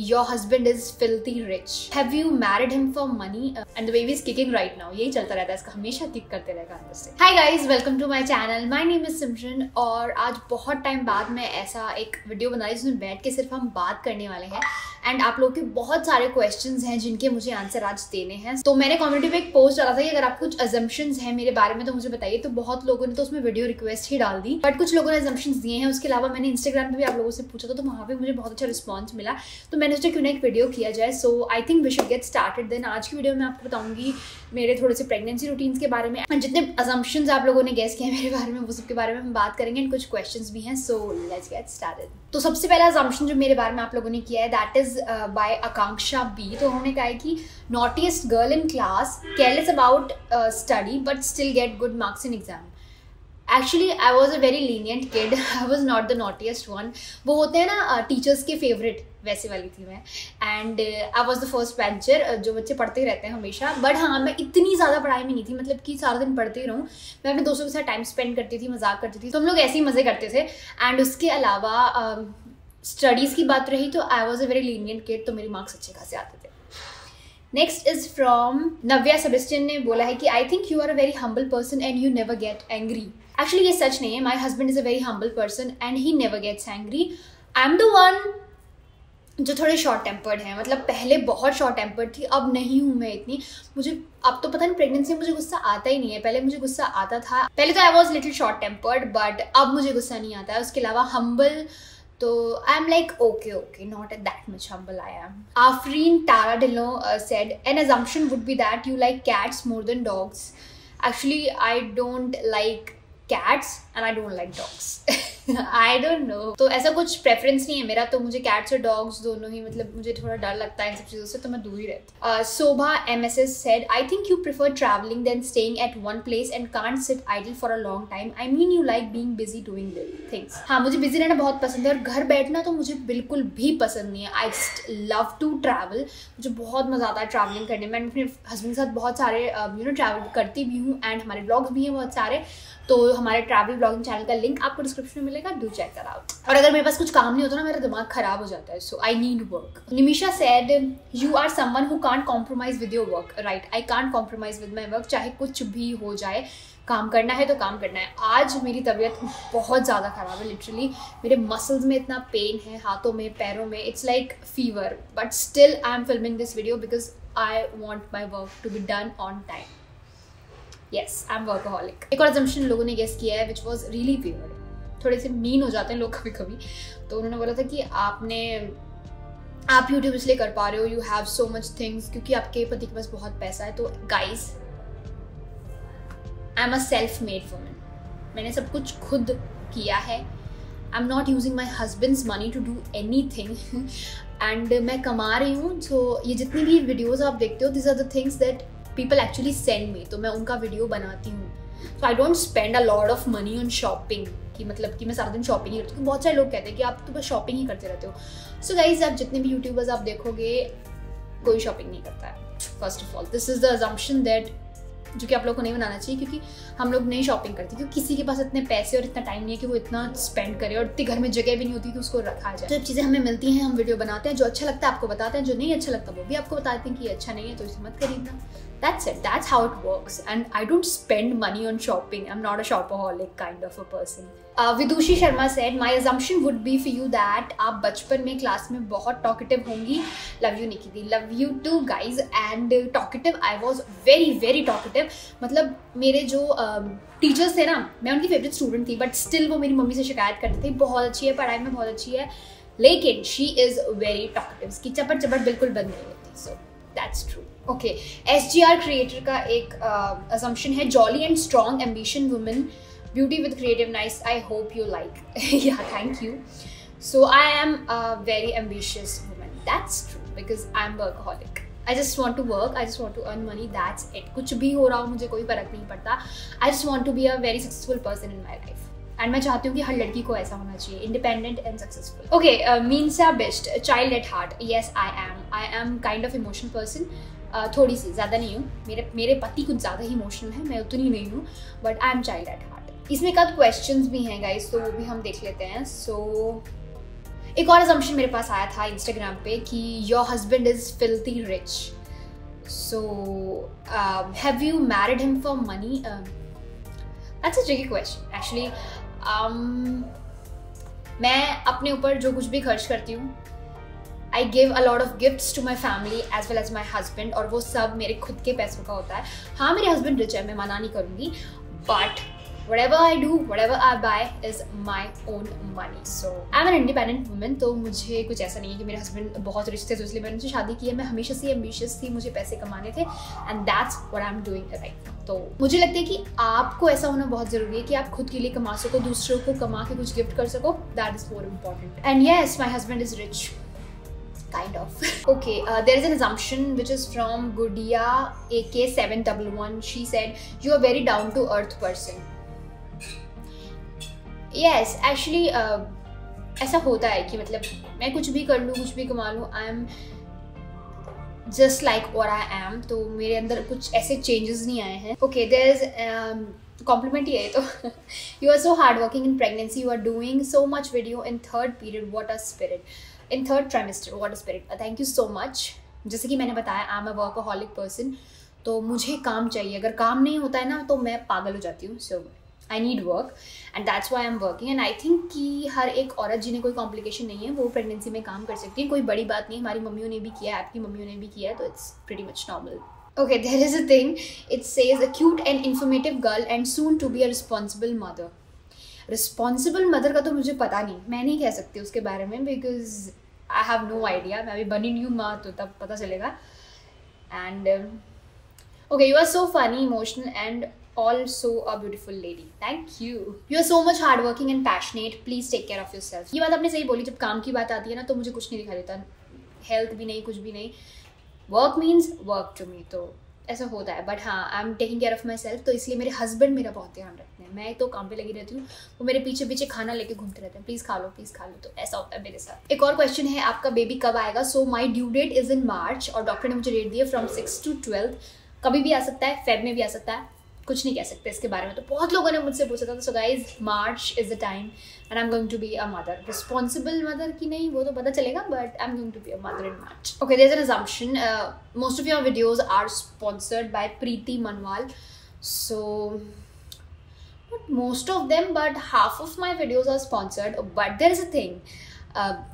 Your husband is filthy rich. Have you married him for money? And the baby is kicking right now. यही चलता रहता है, इसका हमेशा किक करते रहेगा अंदर से. Hi guys, welcome to my channel. My name is Simran और आज बहुत टाइम बाद मैं ऐसा एक वीडियो बना रही हूँ जिसमें बैठ के सिर्फ हम बात करने वाले हैं. एंड आप लोगों के बहुत सारे क्वेश्चंस हैं जिनके मुझे आंसर आज देने हैं. तो मैंने कम्युनिटी में एक पोस्ट डाला था कि अगर आप कुछ अजम्पशंस हैं मेरे बारे में तो मुझे बताइए. तो बहुत लोगों ने तो उसमें वीडियो रिक्वेस्ट ही डाल दी, बट कुछ लोगों ने अजम्पशंस दिए हैं. उसके अलावा मैंने इंस्टाग्राम पे भी आप लोगों से पूछा था, तो वहाँ पे मुझे बहुत अच्छा रिस्पॉन्स मिला. तो मैंने सोचा क्यों ना एक वीडियो किया जाए. So I think we should get started. Then आज की वीडियो में आपको बताऊंगी मेरे थोड़े से प्रेगनेंसी रूटीन्स के बारे में, जितने अजम्पशंस आप लोगों ने गेस किए हैं मेरे बारे में वो सब के बारे में हम बात करेंगे. एंड कुछ क्वेश्चंस भी हैं. So let's get started. तो सबसे पहला अजम्पशन जो मेरे बारे में आप लोगों ने किया है that is by Akanksha B. तो उन्होंने कहा है कि naughtiest girl in class, careless about study but still get good marks in exam. Actually I was a very lenient kid. I was not the naughtiest one. वो होते हैं ना teachers के फेवरेट, वैसे वाली थी मैं. And I was the first bencher. जो बच्चे पढ़ते ही रहते हैं हमेशा. बट हाँ, मैं इतनी ज़्यादा पढ़ाई में नहीं थी, मतलब कि सारा दिन पढ़ते ही रहूँ. मैं अपने दोस्तों के साथ टाइम स्पेंड करती थी, मजाक करती थी, तो हम लोग ऐसे ही मज़े करते थे. एंड उसके अलावा स्टडीज़ की बात रही तो I was a very lenient kid, तो मेरे मार्क्स अच्छे खासे आते थे. Next is from Navya Sebastian ने बोला है कि I think you are a very humble person and you never get angry. Actually ये सच नहीं है. My husband is a very humble person and he never gets angry. I am the one जो थोड़े शॉर्ट टेम्पर्ड हैं. मतलब पहले बहुत शॉर्ट टेम्पर्ड थी, अब नहीं हूँ मैं इतनी. मुझे अब तो पता नहीं, प्रेगनेंसी में मुझे गुस्सा आता ही नहीं है. पहले मुझे गुस्सा आता था. पहले तो I was little short tempered, but अब मुझे गुस्सा नहीं आता है. उसके अलावा हम्बल तो I am like okay, not at that much humble I am. Afreen Taradillo said an assumption would be that you like cats more than dogs. Actually, I don't like cats and I don't like dogs. I don't know. तो ऐसा कुछ preference नहीं है मेरा. तो मुझे cats और dogs दोनों ही, मतलब मुझे थोड़ा डर लगता है इन सब चीज़ों से, तो मैं दूर ही रहती हूँ. शोभा MSS said, I think you prefer traveling than staying at one place and can't sit idle for a long time. I mean you like being busy doing things. हाँ, मुझे बिजी रहना बहुत पसंद है और घर बैठना तो मुझे बिल्कुल भी पसंद नहीं है. I just love to travel. मुझे बहुत मज़ा आता है ट्रैवलिंग करने में. मैं अपने हस्बैंड के साथ बहुत सारे ट्रैवल करती भी हूँ. एंड हमारे ब्लॉग्स भी हैं बहुत सारे. तो हमारे ट्रैवल ब्लॉगिंग चैनल का लिंक आपको डिस्क्रिप्शन में मिलेगा. Do check that out. और अगर मेरे पास कुछ काम नहीं होता ना, मेरा दिमाग खराब हो जाता है. So I need work. Nimisha said, you are someone who can't compromise with your work. Right, I can't compromise with my work. चाहे कुछ भी हो जाए, काम करना है तो काम करना है. आज मेरी तबीयत बहुत ज़्यादा ख़राब है. लिटरली मेरे मसल्स में इतना पेन है, हाथों में, पैरों में. It's like fever. But still I am filming this video because I want my work to be done on time. Yes, I'm workaholic. एक और assumption लोगों ने गेस किया है which was really weird. थोड़े से मीन हो जाते हैं लोग कभी कभी. तो उन्होंने बोला था कि आप यूट्यूब इसलिए कर पा रहे हो, you have so much things, क्योंकि आपके पति के पास बहुत पैसा है. तो guys, I am a self made woman. मैंने सब कुछ खुद किया है. I am not using my husband's money to do anything. And मैं कमा रही हूँ. तो ये जितनी भी वीडियोज़ आप देखते हो, this are the things that people actually send me. तो मैं उनका वीडियो बनाती हूँ. So I don't spend a lot of money on shopping. कि मतलब कि मैं सारा दिन शॉपिंग ही करती हूँ. बहुत सारे लोग कहते हैं कि आप तो बस शॉपिंग ही करते रहते हो. सो गाइज, आप जितने भी यूट्यूबर्स आप देखोगे, कोई शॉपिंग नहीं करता है. First of all, this is the assumption that जो कि आप लोग को नहीं बनाना चाहिए, क्योंकि हम लोग नहीं शॉपिंग करते, क्योंकि किसी के पास इतने पैसे और इतना टाइम नहीं है कि वो इतना स्पेंड करे, और इतनी घर में जगह भी नहीं होती कि उसको रखा जाए. जब चीज़ें हमें मिलती हैं हम वीडियो बनाते हैं. जो अच्छा लगता है आपको बताते हैं, जो नहीं अच्छा लगता वो भी आपको बताते हैं कि ये अच्छा नहीं है तो इसे मत खरीदना. That's it. That's how it works. And I don't spend money on shopping. I'm not a shopaholic kind of a person. Vidushi Sharma said, my assumption would be for you that आप बचपन में class में बहुत talkative होंगी. Love you निकिती. Love you too guys. And talkative, I was very very talkative. मतलब मेरे जो टीचर्स थे ना, मैं उनकी फेवरेट स्टूडेंट थी, बट स्टिल वो मेरी मम्मी से शिकायत करते थे, बहुत अच्छी है पढ़ाई में, बहुत अच्छी है, लेकिन शी इज़ वेरी टॉकेटिव. उसकी चपट चपट बिल्कुल बंद नहीं होती. So that's true. Okay, SGR creator का एक असम्पशन है, jolly and strong ambition women, beauty with creative nice. I hope you like. Yeah, thank you. So I am a very ambitious women. That's true because I am workaholic. I just want to work, I just want to earn money, that's it. कुछ भी हो रहा हो मुझे कोई फर्क नहीं पड़ता. I just want to be a very successful person in my life. And मैं चाहती हूँ कि हर लड़की को ऐसा होना चाहिए, independent and successful. Okay, Meansa Best, child at heart. Yes, I am. I am kind of emotional person. थोड़ी सी, ज़्यादा नहीं हूँ. मेरे पति कुछ ज़्यादा ही इमोशनल है, मैं उतनी नहीं हूँ. But I am child at heart. इसमें कद क्वेश्चंस भी हैं गाइस, तो वो भी हम देख लेते हैं. So एक और assumption मेरे पास आया था इंस्टाग्राम पे कि your husband is filthy rich, so have you married him for money? That's a tricky question actually. मैं अपने ऊपर जो कुछ भी खर्च करती हूँ, I give a lot of gifts to my family as well as my husband, और वो सब मेरे खुद के पैसों का होता है. हाँ, मेरे हस्बैंड रिच है, मैं मना नहीं करूँगी, but whatever I do, whatever I buy is my own money. So I'm an independent woman. तो मुझे कुछ ऐसा नहीं है कि मेरे हस्बैंड बहुत रिच थे तो इसलिए मैंने उनसे शादी की है. मैं हमेशा से एम्बिशियस थी, मुझे पैसे कमाने थे, and that's what I'm doing right now. तो मुझे लगता है कि आपको ऐसा होना बहुत ज़रूरी है कि आप खुद के लिए कमा सको, दूसरों को कमा के कुछ गिफ्ट कर सको. That is more important. And yes, my husband is rich. Kind of. Okay, there is an assumption which is from Gudia AK711. She said, you are very down to earth person. Yes, actually ऐसा होता है कि मतलब मैं कुछ भी कर लूँ, कुछ भी कमा लूँ, I am just like what I am. तो मेरे अंदर कुछ ऐसे चेंजेस नहीं आए हैं. ओके, देयर इज कॉम्प्लीमेंट ही है तो. You are so hard working in pregnancy, you are doing so much video in third period, what a spirit, in third trimester, what a spirit. Thank you so much. जैसे कि मैंने बताया, I am a workaholic person, तो मुझे काम चाहिए. अगर काम नहीं होता है ना तो मैं पागल हो जाती हूँ. सो I need work and that's why I'm working. And I think कि हर एक औरत जिन्हें कोई कॉम्प्लिकेशन नहीं है वो प्रेगनेंसी में काम कर सकती है. कोई बड़ी बात नहीं. हमारी मम्मियों ने भी किया है, आपकी मम्मियों ने भी किया है, तो it's pretty much normal. Okay, there is a thing. It says a cute and informative girl and soon to be a responsible mother. Responsible mother का तो मुझे पता नहीं, मैं नहीं कह सकती उसके बारे में because I have no idea. मैं अभी बनी नहीं हूँ माँ, तो तब पता चलेगा. And okay, you are so funny, emotional and also a beautiful lady. Thank you. You are so much hardworking and passionate. Please take care of yourself. ये बात आपने सही बोली. जब काम की बात आती है ना तो मुझे कुछ नहीं दिखाई देता, हेल्थ भी नहीं, कुछ भी नहीं. Work means work to me, तो ऐसा होता है. बट हाँ, I am taking care of myself, तो इसलिए मेरे हस्बैंड मेरा बहुत ध्यान रखते हैं. मैं तो काम पे लगी रहती हूँ, वो मेरे पीछे पीछे खाना लेके घूमते रहते हैं, प्लीज़ खा लो, प्लीज़ खा लो. तो ऐसा होता है मेरे साथ. एक और क्वेश्चन है, आपका बेबी कब आएगा? सो माई ड्यू डेट इज़ इन मार्च, और डॉक्टर ने मुझे डेट दी है फ्रॉम 6 to 12. कभी भी आ सकता है, फेब में भी आ सकता है, कुछ नहीं कह सकते इसके बारे में. तो बहुत लोगों ने मुझसे पूछा था. So guys, March is the time and I am going to be a mother. Responsible mother की नहीं वो तो पता चलेगा, but I am going to be a mother in March. Okay, there is an assumption. Most of your videos are sponsored by Preeti Manwal. So not most of them, but half of my videos are sponsored. But there is a thing,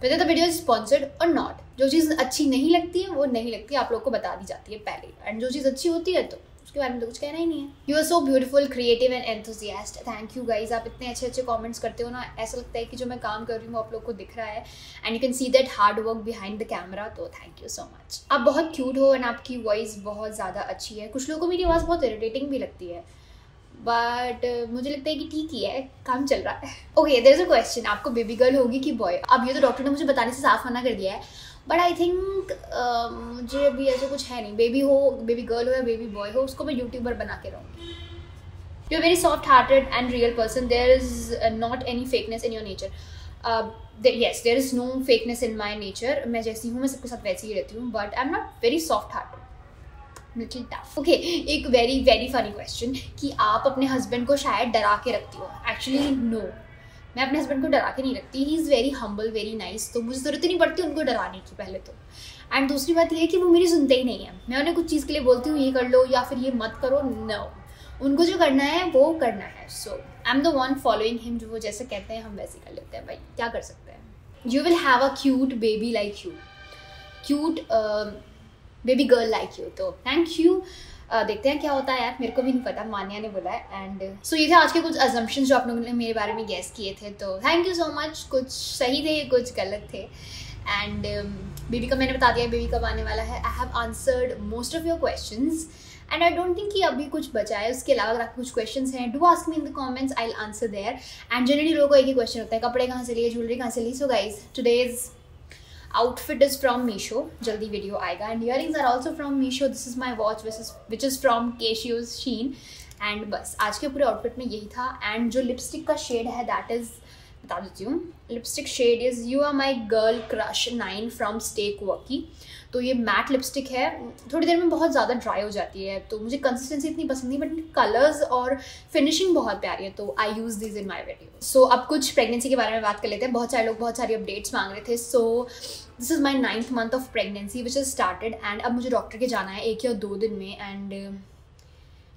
whether the video is sponsored or not, जो चीज़ अच्छी नहीं लगती है वो नहीं लगती, आप लोग को बता दी जाती है पहले. एंड जो चीज़ अच्छी होती है तो उसके बारे में तो कुछ कहना ही नहीं है. You are so beautiful, creative and enthusiast. Thank you guys. आप इतने अच्छे अच्छे कमेंट्स करते हो ना, ऐसा लगता है कि जो मैं काम कर रही हूँ वो आप लोग को दिख रहा है. And you can see that hard work behind the camera. तो थैंक यू सो मच. आप बहुत क्यूट हो एंड आपकी वॉइस बहुत ज़्यादा अच्छी है. कुछ लोगों को मेरी आवाज़ बहुत इरिटेटिंग भी लगती है, बट मुझे लगता है कि ठीक ही है, काम चल रहा है. Okay, there is a question, आपको बेबी गर्ल होगी कि बॉय? अब ये तो डॉक्टर ने मुझे बताने से साफ मना कर दिया है, बट आई थिंक मुझे अभी ऐसा कुछ है नहीं. बेबी हो, बेबी गर्ल हो या बेबी बॉय हो, उसको मैं यूट्यूबर बना के रहूँगी. You are very soft hearted and real person. There is not any fakeness in your nature. Yes, there is no fakeness in my nature. मैं जैसी हूँ मैं सबके साथ वैसी ही रहती हूँ, but I am not very soft hearted, little tough. Okay, एक वेरी वेरी फनी क्वेश्चन कि आप अपने हस्बैंड को शायद डरा के रखती हो. एक्चुअली नो, मैं अपने हस्बैंड को डरा के नहीं रखती. He is very humble, very nice, तो मुझे ज़रूरत ही नहीं पड़ती उनको डराने की पहले तो. एंड दूसरी बात ये है कि वो मेरी सुनते ही नहीं है. मैं उन्हें कुछ चीज़ के लिए बोलती हूँ ये कर लो या फिर ये मत करो. नो, उनको जो करना है वो करना है. So I am the one following him. जो वो जैसे कहते हैं हम वैसे कर लेते हैं. भाई क्या कर सकते हैं. You will have a cute baby like you, cute baby girl like you. तो थैंक यू. देखते हैं क्या होता है यार, मेरे को भी नहीं पता, मान्या ने बोला है. एंड सो ये थे आज के कुछ अजम्पशंस जो आप लोगों ने मेरे बारे में गेस किए थे. तो थैंक यू सो मच. कुछ सही थे, कुछ गलत थे. एंड बेबी का मैंने बता दिया बेबी कब आने वाला है. I have answered most of your questions and I don't think कि अभी कुछ बचा है. उसके अलावा अगर आपके कुछ क्वेश्चंस हैं, do ask me in the comments, I will answer there. And generally लोगों को एक ही क्वेश्चन होता है, कपड़े कहाँ से लिए, ज्वेलरी कहाँ से ली. So guys, today's outfit is from Meesho. जल्दी वीडियो आएगा. and earrings are also from Meesho. this is my watch which is from Cassio's Sheen. and बस आज के पूरे आउटफिट में यही था. एंड जो लिपस्टिक का शेड है दैट इज़ बता देती हूँ। Lipstick shade is you are my girl crush 9 from Stay वॉकी। तो ये मैट लिपस्टिक है, थोड़ी देर में बहुत ज़्यादा ड्राई हो जाती है, तो मुझे कंसिस्टेंसी इतनी पसंद नहीं, बट कलर्स और फिनिशिंग बहुत प्यारी है, तो I use this in my video. So अब कुछ प्रेगनेंसी के बारे में बात कर लेते हैं। बहुत सारे लोग बहुत सारी अपडेट्स मांग रहे थे। So this is my 9th month of pregnancy which is started, and अब मुझे डॉक्टर के जाना है 1 या 2 दिन में। एंड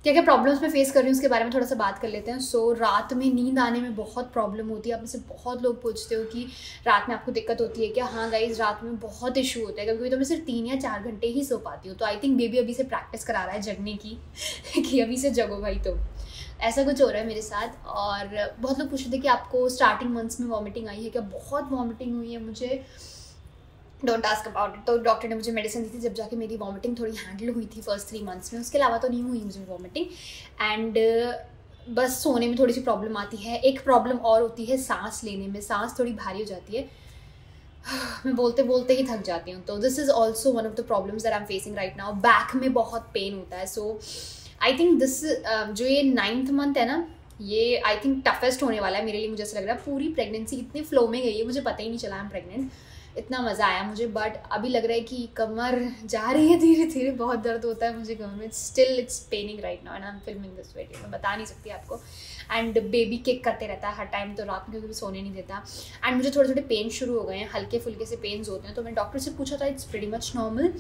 क्या क्या प्रॉब्लम्स मैं फेस कर रही हूँ उसके बारे में थोड़ा सा बात कर लेते हैं। सो रात में नींद आने में बहुत प्रॉब्लम होती है। आप में से बहुत लोग पूछते हो कि रात में आपको दिक्कत होती है क्या? हाँ गाइज, रात में बहुत इशू होता है। कभी कभी तो मैं सिर्फ 3 या 4 घंटे ही सो पाती हूँ। तो आई थिंक बेबी अभी से प्रैक्टिस करा रहा है जगने की कि अभी से जगो भाई। तो ऐसा कुछ हो रहा है मेरे साथ। और बहुत लोग पूछ रहे थे कि आपको स्टार्टिंग मंथ्स में वॉमिटिंग आई है क्या? बहुत वॉमिटिंग हुई है मुझे, डोंट आस्क अबाउट इट। तो डॉक्टर ने मुझे मेडिसिन दी थी, जब जाके मेरी वॉमिटिंग थोड़ी हैंडल हुई थी फर्स्ट 3 months में। उसके अलावा तो नहीं हुई मुझे वॉमिटिंग। एंड बस सोने में थोड़ी सी प्रॉब्लम आती है। एक प्रॉब्लम और होती है सांस लेने में, सांस थोड़ी भारी हो जाती है, मैं बोलते बोलते ही थक जाती हूँ। तो this is also one of the problems that I am facing right now. Back में बहुत पेन होता है। सो आई थिंक दिस जो ये 9th month है ना, ये आई थिंक टफेस्ट होने वाला है मेरे लिए। मुझे ऐसा लग रहा है पूरी प्रेगनेंसी इतनी फ्लो में गई है, मुझे पता ही नहीं चला आई एम प्रेग्नेंट। इतना मज़ा आया मुझे, बट अभी लग रहा है कि कमर जा रही है धीरे धीरे। बहुत दर्द होता है मुझे कमर में। Still it's paining right now and I am filming this video. मैं बता नहीं सकती आपको। एंड बेबी किक करते रहता है हर टाइम, तो रात में कभी भी सोने नहीं देता। एंड मुझे थोड़े थोड़े पेन शुरू हो गए हैं, हल्के फुल्के से पेन्स होते हैं। तो मैंने डॉक्टर से पूछा था, it's pretty much normal.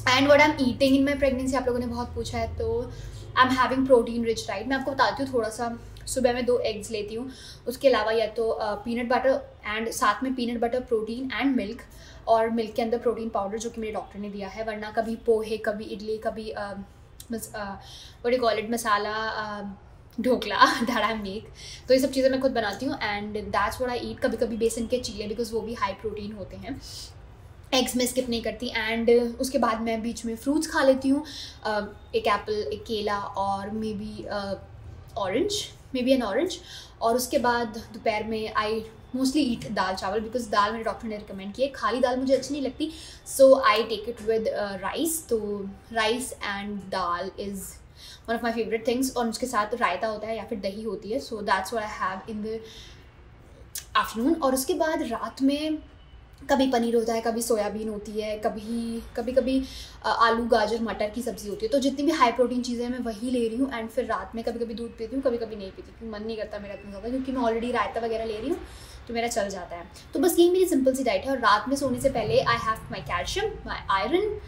And what I am eating in my pregnancy, आप लोगों ने बहुत पूछा है। तो I am having protein rich diet. मैं आपको बताती हूँ थोड़ा सा। सुबह मैं 2 eggs लेती हूँ, उसके अलावा या तो पीनट बटर एंड साथ में peanut butter, protein and milk. और मिल्क के अंदर प्रोटीन पाउडर जो कि मेरे डॉक्टर ने दिया है। वरना कभी पोहे, कभी इडली, कभी what you call it, masala dhokla that I make. तो ये सब चीज़ें मैं खुद बनाती हूँ एंड दैट्स व्हाट आई ईट। कभी कभी बेसन के चीले, बिकॉज वो भी हाई प्रोटीन होते हैं। एग्स में स्किप नहीं करती। एंड उसके बाद मैं बीच में फ्रूट्स खा लेती हूँ, एक एप्पल, एक केला और मे बी एन ऑरेंज। और उसके बाद दोपहर में आई मोस्टली ईट दाल चावल, बिकॉज दाल मेरे डॉक्टर ने रिकमेंड की है। खाली दाल मुझे अच्छी नहीं लगती, so I take it with rice. तो rice and dal is one of my favourite things. और उसके साथ रायता होता है या फिर दही होती है। So that's what I have in the afternoon. और उसके बाद रात में कभी पनीर होता है, कभी सोयाबीन होती है, कभी आलू गाजर मटर की सब्ज़ी होती है। तो जितनी भी हाई प्रोटीन चीज़ें मैं वही ले रही हूँ। एंड फिर रात में कभी कभी दूध पीती हूँ, कभी कभी नहीं पीती, क्योंकि मन नहीं करता मेरा इतना ज़्यादा, क्योंकि मैं ऑलरेडी रायता वगैरह ले रही हूँ तो मेरा चल जाता है। तो बस यही मेरी सिंपल सी डाइट है। और रात में सोने से पहले I have my calcium, my iron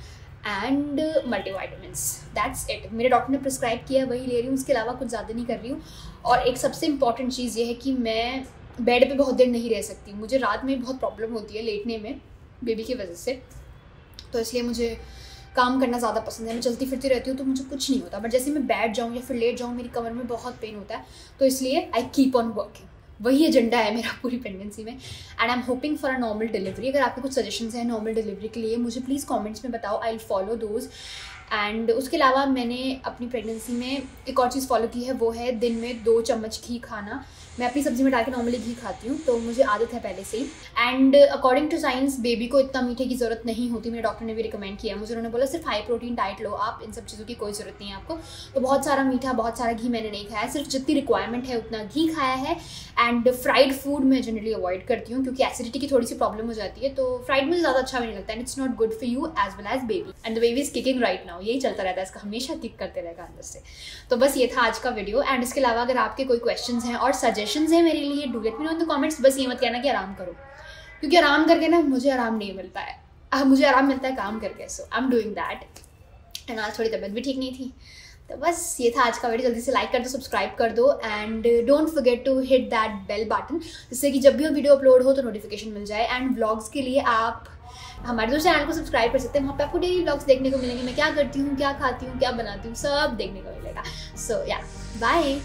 and multivitamins. That's it. मेरे डॉक्टर ने प्रिस्क्राइब किया, वही ले रही हूँ। उसके अलावा कुछ ज़्यादा नहीं कर रही हूँ। और एक सबसे इंपॉर्टेंट चीज़ ये है कि मैं बेड पे बहुत देर नहीं रह सकती। मुझे रात में बहुत प्रॉब्लम होती है लेटने में, बेबी की वजह से। तो इसलिए मुझे काम करना ज़्यादा पसंद है। मैं चलती फिरती रहती हूँ तो मुझे कुछ नहीं होता, बट जैसे मैं बैठ जाऊँ या फिर लेट जाऊँ मेरी कमर में बहुत पेन होता है। तो इसलिए आई कीप ऑन वर्किंग। वही एजेंडा है मेरा पूरी प्रेगनेंसी में। And I am hoping for a normal delivery. अगर आपके कुछ सजेशंस हैं नॉर्मल डिलीवरी के लिए, मुझे प्लीज़ कमेंट्स में बताओ, I will follow those. And उसके अलावा मैंने अपनी प्रेगनेंसी में एक और चीज़ फॉलो की है, वो है दिन में 2 चम्मच घी खाना। मैं अपनी सब्जी में डाल के नॉर्मली घी खाती हूँ, तो मुझे आदत है पहले से ही। And according to science baby को इतना मीठे की ज़रूरत नहीं होती। मेरे डॉक्टर ने भी रिकमेंड किया मुझे। उन्होंने बोला सिर्फ हाई प्रोटीन डाइट लो आप, इन सब चीज़ों की कोई ज़रूरत नहीं है आपको। तो बहुत सारा मीठा, बहुत सारा घी मैंने नहीं खाया, सिर्फ जितनी रिक्वायरमेंट है उतना घी खाया है। एंड फ्राइड फूड मैं जनरली अवॉइड करती हूँ, क्योंकि एसिडिटी की थोड़ी सी प्रॉब्लम हो जाती है। तो फ्राइड मुझे ज़्यादा अच्छा भी नहीं लगता, and it's not good for you as well as baby. And the baby is kicking right now, यही चलता रहता है, इसका हमेशा किक करते रहेगा अंदर से। तो बस ये था आज का वीडियो। एंड इसके अलावा अगर आपके कोई क्वेश्चंस हैं और सजेशंस हैं मेरे लिए, do let me know in the comments. बस ये मत कहना कि आराम करो, क्योंकि आराम करके ना मुझे आराम नहीं मिलता है। मुझे आराम मिलता है काम करके। So I am doing that. And आज थोड़ी तबीयत भी ठीक नहीं थी। तो बस ये था आज का वीडियो। जल्दी से लाइक कर दो, सब्सक्राइब कर दो, and don't forget to hit that bell button, जिससे कि जब भी वो वीडियो अपलोड हो तो नोटिफिकेशन मिल जाए। एंड व्लॉग्स के लिए आप हमारे दूसरे चैनल को सब्सक्राइब कर सकते हैं। वहाँ पे आपको डेली व्लॉग्स देखने को मिलेंगे। मैं क्या करती हूँ, क्या खाती हूँ, क्या बनाती हूँ, सब देखने को मिलेगा। सो या बाय।